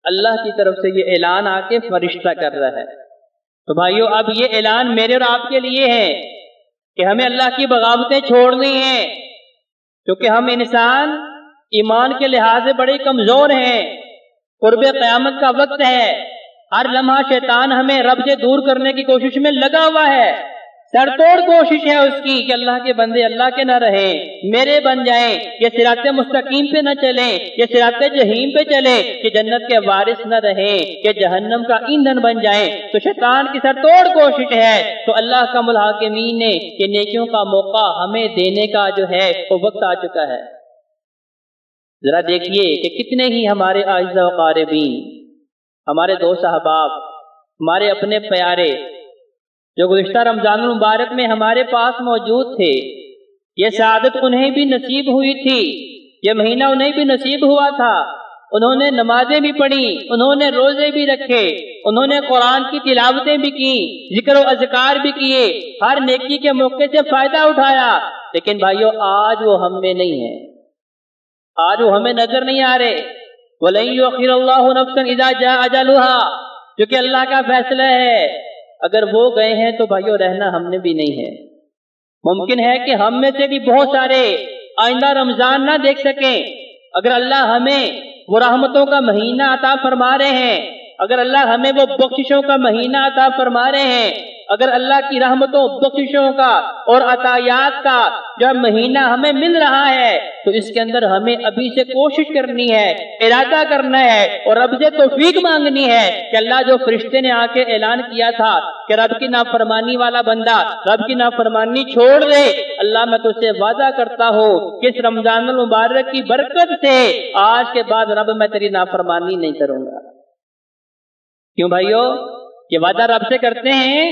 अल्लाह की तरफ से ये ऐलान आके फरिश्ता कर रहा है। तो भाइयों, अब ये ऐलान मेरे और आपके लिए है कि हमें अल्लाह की बगावतें छोड़नी हैं, क्योंकि हम इंसान ईमान के लिहाज से बड़े कमजोर हैं। कुर्बे क़यामत का वक्त है, हर लम्हा शैतान हमें रब से दूर करने की कोशिश में लगा हुआ है। सरतोड़ कोशिश है उसकी कि अल्लाह के बंदे अल्लाह के न रहे, मेरे बन जाएं, ये सिराते मुस्तकीम पे न चले, ये सिराते जहीम पे चले, कि जन्नत के वारिस न रहे, कि जहन्नम का ईंधन बन जाए। तो शैतान की सरतोड़ कोशिश है। तो अल्लाह का मुल्हाकिमीन ने ये नेकियों का मौका हमें देने का जो है वो वक्त आ चुका है। जरा देखिए कि कितने ही हमारे आइज़ा व क़ारिबीन, हमारे दोस्त अहबाब, हमारे अपने प्यारे जो गुज़िश्ता रमज़ान मुबारक में हमारे पास मौजूद थे, ये सआदत उन्हें भी नसीब हुई थी, ये महीना उन्हें भी नसीब हुआ था। उन्होंने नमाजें भी पढ़ी, उन्होंने रोजे भी रखे, उन्होंने कुरान की तिलावतें भी की, जिक्र और अज़कार भी किए, हर नेकी के मौके से फायदा उठाया। लेकिन भाइयों, आज वो हम में नहीं है, आज वो हमें नजर नहीं आ रहे। वलन युअख्खिरुल्लाहु नफ्सन इज़ा जाअ अजलुहा, क्योंकि अल्लाह का फैसला है, अगर वो गए हैं तो भाइयों रहना हमने भी नहीं है। मुमकिन है कि हम में से भी बहुत सारे आइंदा रमजान ना देख सकें। अगर अल्लाह हमें वो रहमतों का महीना अता फरमा रहे हैं, अगर अल्लाह हमें वो बख्शिशों का महीना अता फरमा रहे हैं, अगर अल्लाह की रहमतों बख्शिशों का और अतायात का जब महीना हमें मिल रहा है, तो इसके अंदर हमें अभी से कोशिश करनी है, इरादा करना है और रब से तौफीक मांगनी है कि अल्लाह जो फरिश्ते ने आके ऐलान किया था कि रब की नाफरमानी वाला बंदा रब की नाफरमानी छोड़ दे, अल्लाह मैं तुझसे वादा करता हूँ कि इस रमजान मुबारक की बरकत से आज के बाद रब मैं तेरी नाफरमानी नहीं करूंगा। क्यों भाइयों, ये वादा रब से करते हैं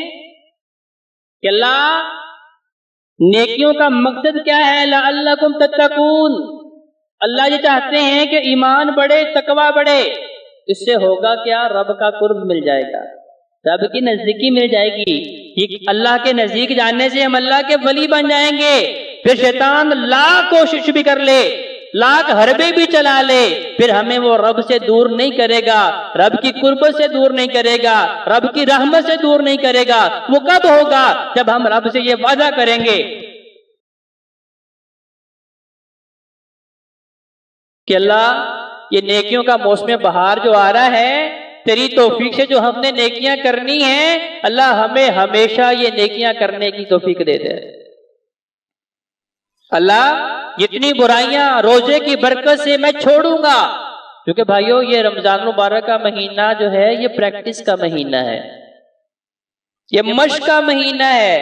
कि अल्लाह नेकियों का मकसद क्या है, लअल्लकुम तत्तकून। अल्लाह ये चाहते हैं कि ईमान बढ़े, तकवा बढ़े। इससे होगा क्या, रब का कुर्ब मिल जाएगा, रब की नजदीकी मिल जाएगी। अल्लाह के नजदीक जाने से हम अल्लाह के वली बन जाएंगे। फिर शैतान लाख कोशिश भी कर ले, लाख हरबे भी चला ले, फिर हमें वो रब से दूर नहीं करेगा, रब की कुर्बत से दूर नहीं करेगा, रब की रहमत से दूर नहीं करेगा। वो कब होगा, जब हम रब से ये वादा करेंगे कि अल्लाह ये नेकियों का मौसम बहार जो आ रहा है, तेरी तौफीक से जो हमने नेकियां करनी है, अल्लाह हमें हमेशा ये नेकियां करने की तौफीक दे दे। अल्लाह जितनी बुराइयां रोजे की बरकत से मैं छोड़ूंगा, क्योंकि भाइयों ये रमजान मुबारक का महीना जो है ये प्रैक्टिस का महीना है, ये मश्क का महीना है,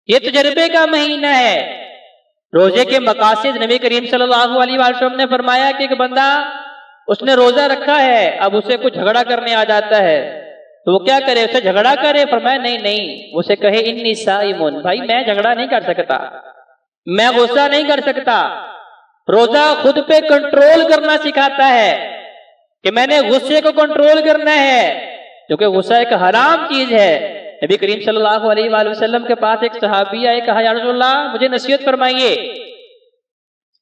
ये तजर्बे का महीना है। रोजे के मकासद नबी करीम सल्लल्लाहु अलैहि वसल्लम ने फरमाया कि एक बंदा उसने रोजा रखा है, अब उसे कुछ झगड़ा करने आ जाता है, तो वो क्या करे, उसे झगड़ा करे? फरमाया नहीं नहीं, उसे कहे इन्नी साइमुन, भाई मैं झगड़ा नहीं कर सकता, मैं गुस्सा नहीं कर सकता। रोजा खुद पे कंट्रोल करना सिखाता है कि मैंने गुस्से को कंट्रोल करना है, क्योंकि गुस्सा एक हराम चीज है। नबी करीम सल्लल्लाहु अलैहि वसल्लम के पास एक सहाबी आए, कहा या रसूलल्लाह मुझे नसीहत फरमाइए।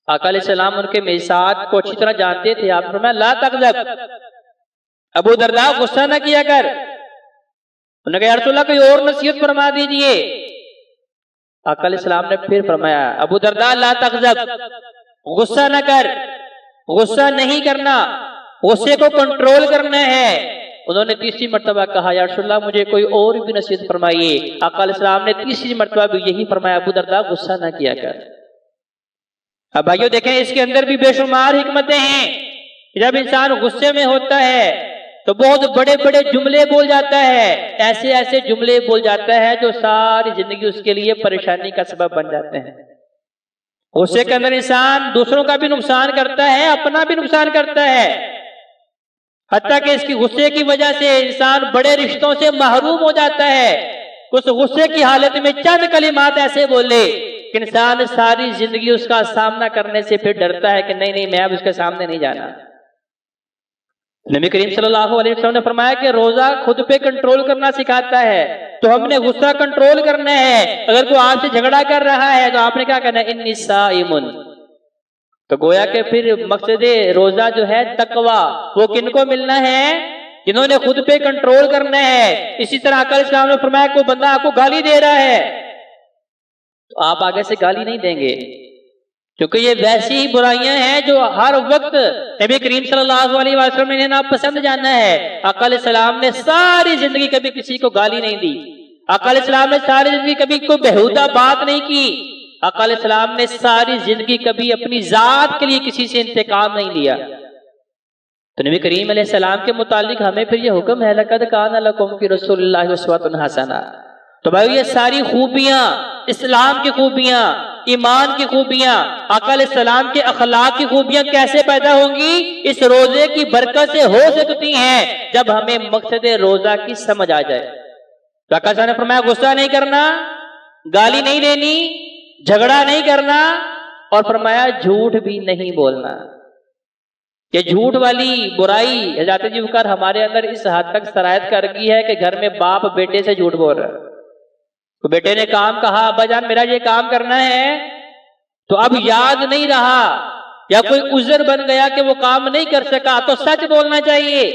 आका अलैहिस्सलाम उनके मिजाज को अच्छी तरह जानते थे। आप फरमाया ला तग़ज़ब, अबू दरदा गुस्सा न किया कर। उन्होंने कहा या रसूलल्लाह कोई और नसीहत फरमा दीजिए। आका अलैहिस्सलाम ने फिर फरमाया अबू दरदा ला तग़ज़ब, गुस्सा न कर, गुस्सा नहीं करना, गुस्से को कंट्रोल करना है। उन्होंने तीसरी मर्तबा कहा या रसूलल्लाह मुझे कोई और भी नसीहत फरमाइए। आका अलैहिस्सलाम ने तीसरी मर्तबा भी यही फरमाया अबू दरदा गुस्सा न किया कर। अब भाइयों देखें, इसके अंदर भी बेशुमार हिकमतें हैं। जब इंसान गुस्से में होता है तो बहुत बड़े बड़े जुमले बोल जाता है, ऐसे ऐसे जुमले बोल जाता है जो सारी जिंदगी उसके लिए परेशानी का सबब बन जाते हैं। गुस्से के अंदर इंसान दूसरों का भी नुकसान करता है, अपना भी नुकसान करता है, हत्ता कि इसकी गुस्से की वजह से इंसान बड़े रिश्तों से महरूम हो जाता है। उस गुस्से की हालत में चंद कलिमात ऐसे बोले कि इंसान सारी जिंदगी उसका सामना करने से फिर डरता है कि नहीं नहीं मैं अब उसके सामने नहीं जाना। नबी करीम सल्लल्लाहु अलैहि वसल्लम ने फरमाया कि रोजा खुद पे कंट्रोल करना सिखाता है, तो हमने गुस्सा कंट्रोल करना है। अगर कोई आपसे झगड़ा कर रहा है तो आपने क्या करना है, इन्नी साइमुन, तो गोया के फिर मकसद रोजा जो है तकवा, वो किनको मिलना है? जिन्होंने खुद पे कंट्रोल करना है। इसी तरह अकल इस्लाम ने फरमाया कोई बंदा आपको गाली दे रहा है तो आप आगे से गाली नहीं देंगे, क्योंकि ये वैसी ही बुराइयां हैं जो हर वक्त नबी करीम सल्लल्लाहु अलैहि वसल्लम ने नापसंद जाना है। अकल इस्लाम ने सारी जिंदगी कभी किसी को गाली नहीं दी। अकल इस्लाम ने सारी जिंदगी कभी कोई बेहुदा बात नहीं की। अकल इस्लाम ने सारी जिंदगी कभी अपनी जात के लिए किसी से इंतकाम नहीं लिया। तो नबी करीम अलैहिस्सलाम के मुतालिक हमें फिर ये हुक्म है लक़द काना लकुम फी रसूलिल्लाहि उस्वतुन हसना। तो भाई ये सारी खूबियां, इस्लाम की खूबियां, ईमान की खूबियां, अकल इस्लाम के अखलाक की खूबियां कैसे पैदा होंगी? इस रोजे की बरकत से हो सकती हैं जब हमें मकसद रोजा की समझ आ जाए। तो अकाशा ने फरमाया गुस्सा नहीं करना, गाली नहीं देनी, झगड़ा नहीं करना, और फरमाया झूठ भी नहीं बोलना। ये झूठ वाली बुराई हज़रत जी वक़ार हमारे अंदर इस हद तक सरायत कर गई है कि घर में बाप बेटे से झूठ बोल रहा है। तो बेटे ने काम कहा, अब्बा जान मेरा ये काम करना है, तो अब याद नहीं रहा या कोई उज़र बन गया कि वो काम नहीं कर सका, तो सच बोलना चाहिए।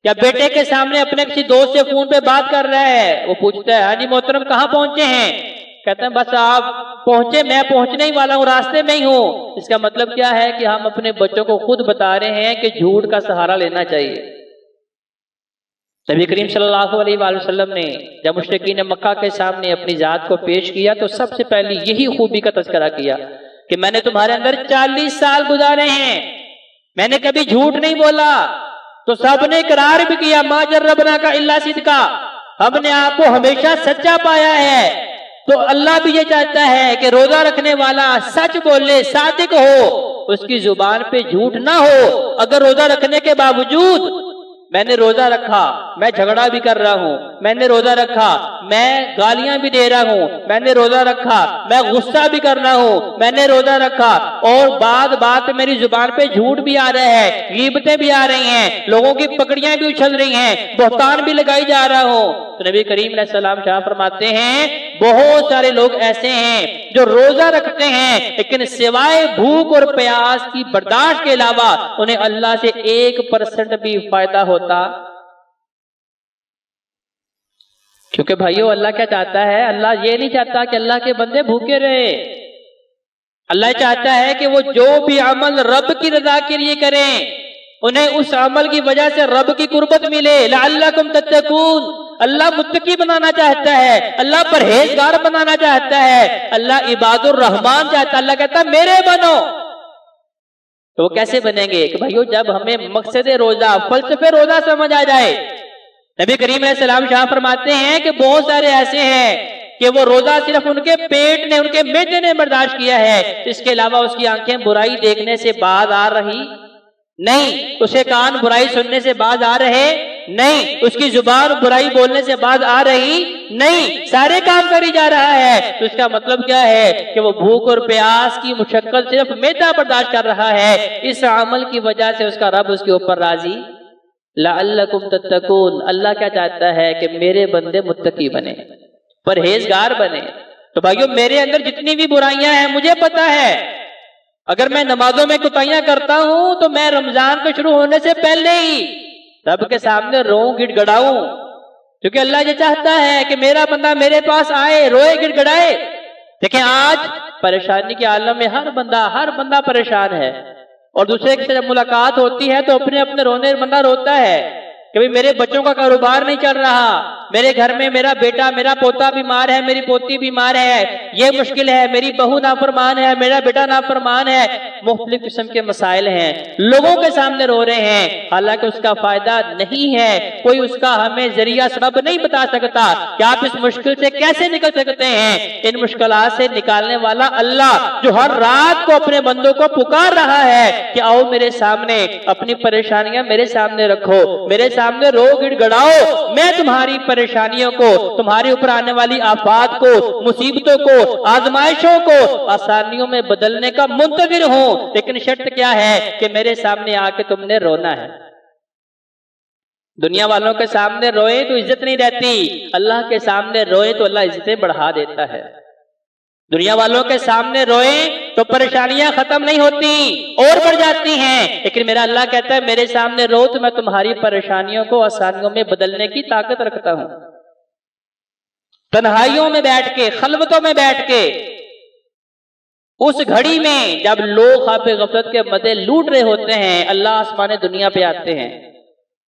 या बेटे के सामने अपने किसी दोस्त से फोन पे बात कर रहा है, वो पूछता है हाँ जी मोहतरम कहाँ पहुंचे हैं? कहते हैं बस आप पहुंचे, मैं पहुंचने ही वाला हूँ, रास्ते में ही हूँ। इसका मतलब क्या है कि हम अपने बच्चों को खुद बता रहे हैं कि झूठ का सहारा लेना चाहिए। नबी करीम सल्लल्लाहु अलैहि वसल्लम ने जब मुश्रिकीन मक्का के सामने अपनी जात को पेश किया तो सबसे पहले यही खूबी का तज़किरा किया कि मैंने तुम्हारे अंदर 40 साल गुजारे हैं, मैंने कभी झूठ नहीं बोला। तो सबने इकरार भी किया मा जर्रबना का इल्ला सिद्का, हमने आपको हमेशा सच्चा पाया है। तो अल्लाह भी ये चाहता है कि रोजा रखने वाला सच बोले, सादिक हो, उसकी जुबान पे झूठ ना हो। अगर रोजा रखने के बावजूद मैंने रोजा रखा, मैं झगड़ा भी कर रहा हूँ, मैंने रोजा रखा, मैं गालियां भी दे रहा हूँ, मैंने रोजा रखा, मैं गुस्सा भी कर रहा हूँ, मैंने रोजा रखा, और बात मेरी जुबान पे झूठ भी आ रहा है, गीबतें भी आ रही हैं, लोगों की पकड़ियां भी उछल रही हैं, बहतान भी लगाई जा रहा हूँ, तो नबी करीम अलैहिस्सलाम शाह फरमाते हैं बहुत सारे लोग ऐसे हैं जो रोजा रखते हैं लेकिन सिवाय भूख और प्यास की बर्दाश्त के अलावा उन्हें अल्लाह से 1% भी फायदा होता। क्योंकि भाइयों अल्लाह क्या चाहता है? अल्लाह ये नहीं चाहता कि अल्लाह के बंदे भूखे रहे। अल्लाह चाहता है कि वो जो भी अमल रब की रजा के लिए करें उन्हें उस अमल की वजह से रब की कुर्बत मिले। लअल्लकुम तत्तकून, अल्लाह मुत्तकी बनाना चाहता है, अल्लाह परहेजगार बनाना चाहता है, अल्लाह इबादुर रहमान चाहता है। अल्लाह कहता है मेरे बनो। तो वो कैसे बनेंगे? कि भाइयों जब हमें मकसद रोजा, फलसफे रोजा समझ आ जाए। नबी करीम अलैहिस्सलाम शाह फरमाते हैं कि बहुत सारे ऐसे हैं कि वो रोजा सिर्फ उनके पेट ने, उनके मेदे ने बर्दाश्त किया है, इसके अलावा उसकी आंखें बुराई देखने से बाज आ रही नहीं, उसके कान बुराई सुनने से बाज आ रहे नहीं, उसकी जुबान बुराई बोलने से बाज आ रही नहीं, सारे काम करी जा रहा है। तो इसका मतलब क्या है कि वो भूख और प्यास की मुशक्कत सिर्फ मैदा बर्दाश्त कर रहा है। इस अमल की वजह से उसका रब उसके ऊपर राजी। लअल्लकुम तत्तकून, अल्लाह क्या चाहता है कि मेरे बंदे मुत्तकी बने, परहेजगार बने। तो भाइयों मेरे अंदर जितनी भी बुराइयां हैं मुझे पता है, अगर मैं नमाजों में कुताहियां करता हूं तो मैं रमजान के शुरू होने से पहले ही रब के सामने रोऊं, गिड़गड़ाऊं, क्योंकि अल्लाह ये चाहता है कि मेरा बंदा मेरे पास आए, रोए, गिड़गड़ाए। देखें आज परेशानी के आलम में हर बंदा परेशान है, और दूसरे के जब मुलाकात होती है तो अपने अपने रोने बंदा रोता है कि भाई मेरे बच्चों का कारोबार नहीं चल रहा, मेरे घर में मेरा बेटा, मेरा पोता बीमार है, मेरी पोती बीमार है, ये मुश्किल है, मेरी बहू नाफरमान है, मेरा बेटा नाफरमान है, मुख्तलिफ किस्म के मसाइल हैं, लोगों के सामने रो रहे हैं। हालांकि उसका फायदा नहीं है, कोई उसका हमें जरिया सबब नहीं बता सकता कि आप इस मुश्किल से कैसे निकल सकते हैं। इन मुश्किलात से निकालने वाला अल्लाह जो हर रात को अपने बंदों को पुकार रहा है कि आओ मेरे सामने, अपनी परेशानियां मेरे सामने रखो, मेरे सामने रो, गिड़गड़ाओ, मैं तुम्हारी परेशानियों को, तुम्हारे ऊपर आने वाली आफात को, मुसीबतों को, आजमाइशों को आसानियों में बदलने का मुंतज़िर हूं। लेकिन शर्त क्या है कि मेरे सामने आके तुमने रोना है। दुनिया वालों के सामने रोए तो इज्जत नहीं रहती, अल्लाह के सामने रोए तो अल्लाह इज्जतें बढ़ा देता है। दुनिया वालों के सामने रोए तो परेशानियां खत्म नहीं होती और बढ़ जाती हैं। लेकिन मेरा अल्लाह कहता है मेरे सामने रो तो मैं तुम्हारी परेशानियों को आसानियों में बदलने की ताकत रखता हूं। तन्हाइयों में बैठ के, खलवतों में बैठ के, उस घड़ी में जब लोग ख्वाब गफलत के मजे लूट रहे होते हैं, अल्लाह आसमान दुनिया पे आते हैं।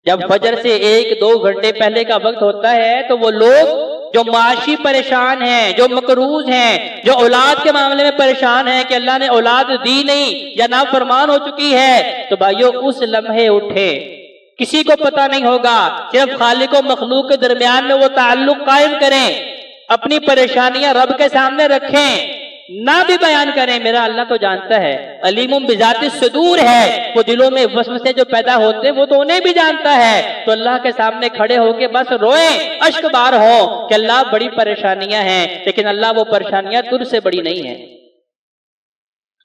जब फजर से 1-2 घंटे पहले का वक्त होता है तो वो लोग जो माशी परेशान हैं, जो मकरूज हैं, जो औलाद के मामले में परेशान हैं कि अल्लाह ने औलाद दी नहीं या नाफरमान हो चुकी है, तो भाइयों उस लम्हे उठे, किसी को पता नहीं होगा, सिर्फ खालिक और मखलूक के दरमियान में वो ताल्लुक कायम करें, अपनी परेशानियां रब के सामने रखें, ना भी बयान करें। मेरा अल्लाह तो जानता है, अलीमुम बिजाति सुदूर है, वो दिलों में वसवसे जो पैदा होते हैं वो तो उन्हें भी जानता है। तो अल्लाह के सामने खड़े होके बस रोए, अश्क बार हो कि अल्लाह बड़ी परेशानियां हैं, लेकिन अल्लाह वो परेशानियां तुझसे बड़ी नहीं है।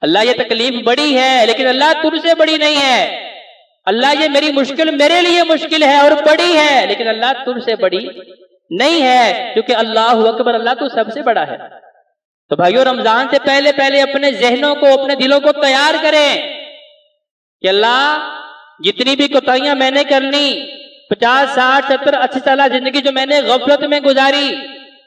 अल्लाह ये तकलीफ बड़ी है लेकिन अल्लाह तुझसे बड़ी नहीं है। अल्लाह ये मेरी मुश्किल मेरे लिए मुश्किल है और बड़ी है, लेकिन अल्लाह तुझसे बड़ी नहीं है, क्योंकि अल्लाह अकबर, अल्लाह तो सबसे बड़ा है। तो भाइयों रमजान से पहले पहले अपने जहनों को, अपने दिलों को तैयार करें कि अल्लाह जितनी भी कोताहियां मैंने करनी, 50, 60, 70, 80 साल जिंदगी जो मैंने गफलत में गुजारी,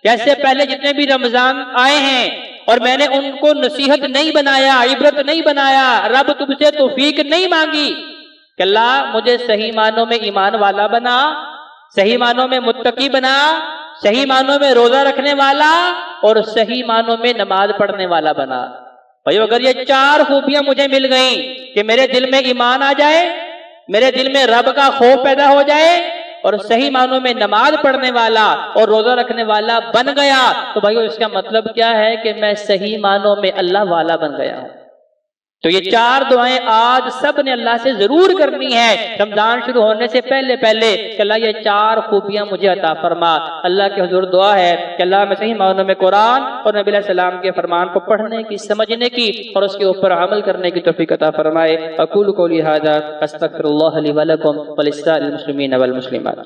जैसे पहले जितने भी रमजान आए हैं और मैंने उनको नसीहत नहीं बनाया, इबरत नहीं बनाया, रब तुमसे तौफीक नहीं मांगी कि अल्लाह मुझे सही मानों में ईमान वाला बना, सही मानों में मुत्तकी बना, सही मानों में रोजा रखने वाला और सही मानों में नमाज पढ़ने वाला बना। भाई अगर ये 4 खूबियां मुझे मिल गई कि मेरे दिल में ईमान आ जाए, मेरे दिल में रब का खौफ पैदा हो जाए और सही मानों में नमाज पढ़ने वाला और रोजा रखने वाला बन गया, तो भाइयों इसका मतलब क्या है कि मैं सही मानों में अल्लाह वाला बन गया हूं। तो ये 4 दुआएं आज सब ने अल्लाह से जरूर करनी है रमजान शुरू होने से पहले पहले कि अल्लाह ये 4 खूबियां मुझे अता फरमा। अल्लाह के हुजूर दुआ है कि अल्लाह मैं सही मानों में कुरान और नबी सलाम के फरमान को पढ़ने की, समझने की और उसके ऊपर अमल करने की तौफीक अता फरमाए। अक़ूलु क़ौली हाज़ा अस्तग़फ़िरुल्लाह ली व लकुम व लिस्साइरिल मुस्लिमीन वल मुस्लिमात।